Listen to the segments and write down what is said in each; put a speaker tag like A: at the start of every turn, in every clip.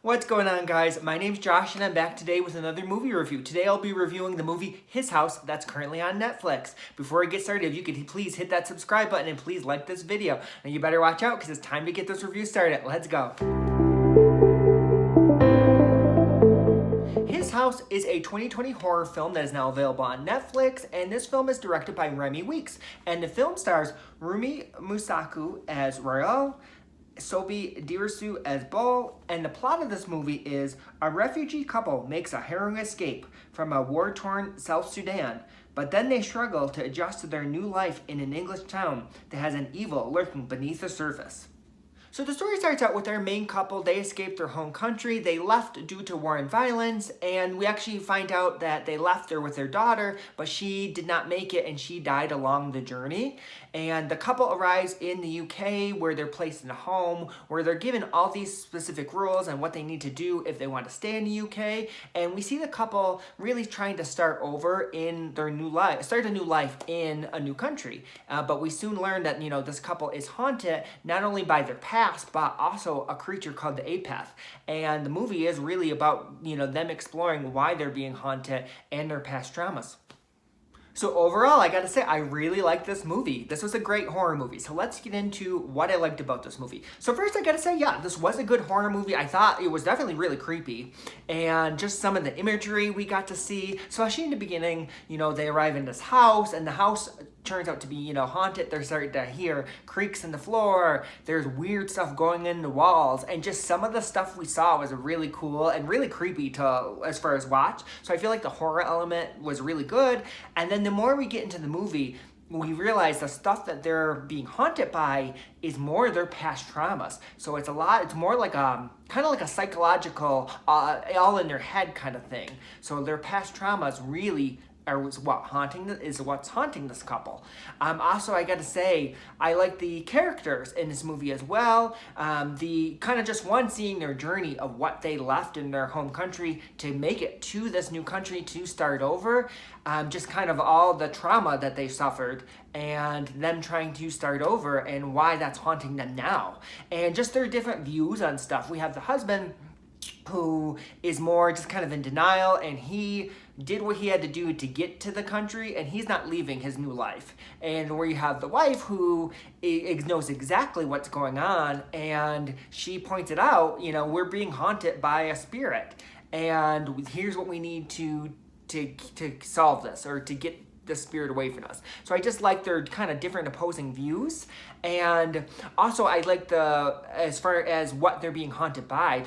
A: What's going on, guys? My name's Josh and I'm back today with another movie review. Today I'll be reviewing the movie His House that's currently on Netflix. Before I get started, if you could please hit that subscribe button and please like this video. Now you better watch out because it's time to get this review started. Let's go. His House is a 2020 horror film that is now available on Netflix, and this film is directed by Remy Weeks. And the film stars Rumi Musaku as Royal, Sobi Dirisu as Bol, and the plot of this movie is a refugee couple makes a harrowing escape from a war-torn South Sudan, but then they struggle to adjust to their new life in an English town that has an evil lurking beneath the surface. So the story starts out with our main couple. They escaped their home country. They left due to war and violence, and we actually find out that they left there with their daughter, but she did not make it and she died along the journey. And the couple arrives in the UK where they're placed in a home where they're given all these specific rules and what they need to do if they want to stay in the UK. And we see the couple really trying to start over in their new life, start a new life in a new country. But we soon learn that, this couple is haunted not only by their past, but also a creature called the Apeth. And the movie is really about, them exploring why they're being haunted and their past traumas. So overall, I gotta say, I really liked this movie. This was a great horror movie. So let's get into what I liked about this movie. So first, I gotta say, yeah, this was a good horror movie. I thought it was definitely really creepy. And just some of the imagery we got to see, especially in the beginning, they arrive in this house, and the house turns out to be, haunted. They're starting to hear creaks in the floor. There's weird stuff going in the walls. And just some of the stuff we saw was really cool and really creepy as far as watch. So I feel like the horror element was really good. And then the more we get into the movie, we realize the stuff that they're being haunted by is more their past traumas. So it's more like kind of like a psychological, all in their head kind of thing. So their past traumas really what's haunting this couple. Also, I gotta say, I like the characters in this movie as well. The kind of just seeing their journey of what they left in their home country to make it to this new country to start over. Just kind of all the trauma that they suffered and them trying to start over and why that's haunting them now. And just their different views on stuff. We have the husband who is more just kind of in denial, and he did what he had to do to get to the country, and he's not leaving his new life. And where you have the wife who knows exactly what's going on, and she points it out, we're being haunted by a spirit, and here's what we need to solve this, or to get the spirit away from us. So I just like their kind of different opposing views. And also I like as far as what they're being haunted by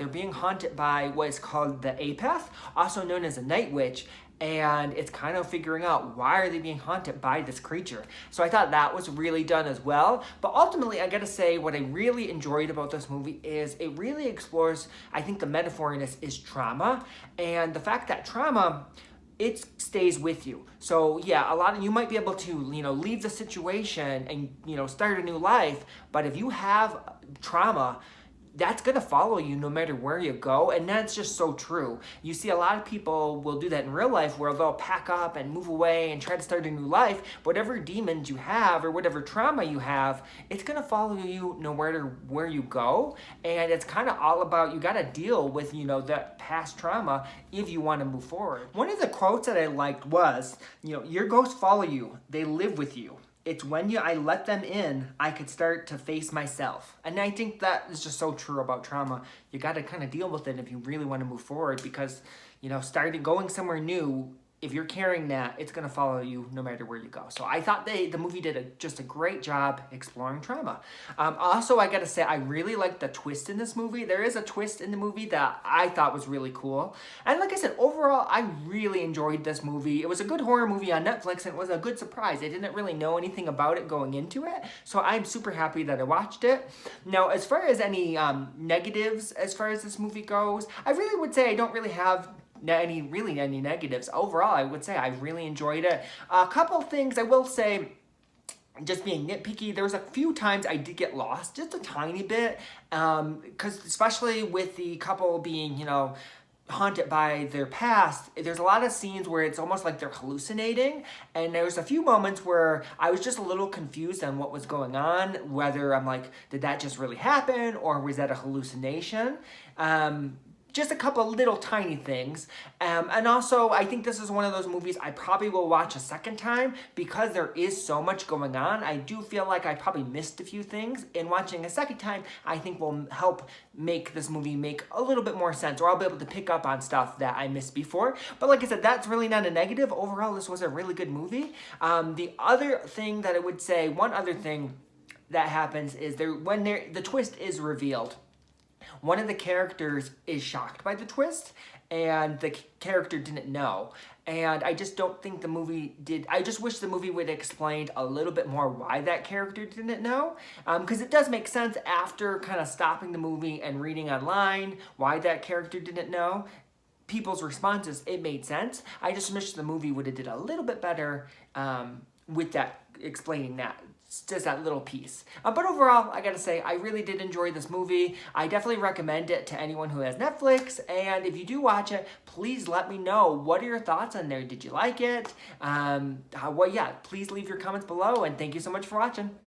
A: what is called the Apeth, also known as a night witch. And it's kind of figuring out why are they being haunted by this creature. So I thought that was really done as well. But ultimately, I gotta say, what I really enjoyed about this movie is it really explores, I think the metaphor in this is trauma. And the fact that trauma, it stays with you. So yeah, you might be able to, leave the situation and, start a new life. But if you have trauma, that's gonna follow you no matter where you go, and that's just so true. You see a lot of people will do that in real life where they'll pack up and move away and try to start a new life. Whatever demons you have or whatever trauma you have, it's gonna follow you no matter where you go. And it's kind of all about, you gotta deal with, that past trauma if you wanna move forward. One of the quotes that I liked was, your ghosts follow you, they live with you. It's when I let them in, I could start to face myself. And I think that is just so true about trauma. You got to kind of deal with it if you really want to move forward, because, going somewhere new, if you're carrying that, it's going to follow you no matter where you go. So I thought the movie did just a great job exploring trauma. Also, I got to say, I really liked the twist in this movie. There is a twist in the movie that I thought was really cool. And like I said, overall, I really enjoyed this movie. It was a good horror movie on Netflix, and it was a good surprise. I didn't really know anything about it going into it, so I'm super happy that I watched it. Now, as far as any negatives as far as this movie goes, I really would say I don't really have any negatives. Overall, I would say I really enjoyed it. A couple things I will say, just being nitpicky, there was a few times I did get lost, just a tiny bit, because especially with the couple being, haunted by their past, there's a lot of scenes where it's almost like they're hallucinating, and there's a few moments where I was just a little confused on what was going on, whether I'm like, did that just really happen, or was that a hallucination? just a couple little tiny things. And also, I think this is one of those movies I probably will watch a second time because there is so much going on. I do feel like I probably missed a few things, and watching a second time I think will help make this movie make a little bit more sense, or I'll be able to pick up on stuff that I missed before. But like I said, that's really not a negative. Overall, this was a really good movie. The other thing that I would say, one other thing that happens is when the twist is revealed, one of the characters is shocked by the twist, and the character didn't know. And I just don't think the movie did. I just wish the movie would have explained a little bit more why that character didn't know. Because it does make sense after kind of stopping the movie and reading online why that character didn't know. People's responses, it made sense. I just wish the movie would have did a little bit better with that, explaining that. Just that little piece. But overall, I gotta say, I really did enjoy this movie. I definitely recommend it to anyone who has Netflix. And if you do watch it, please let me know. What are your thoughts on there? Did you like it? Please leave your comments below. And thank you so much for watching.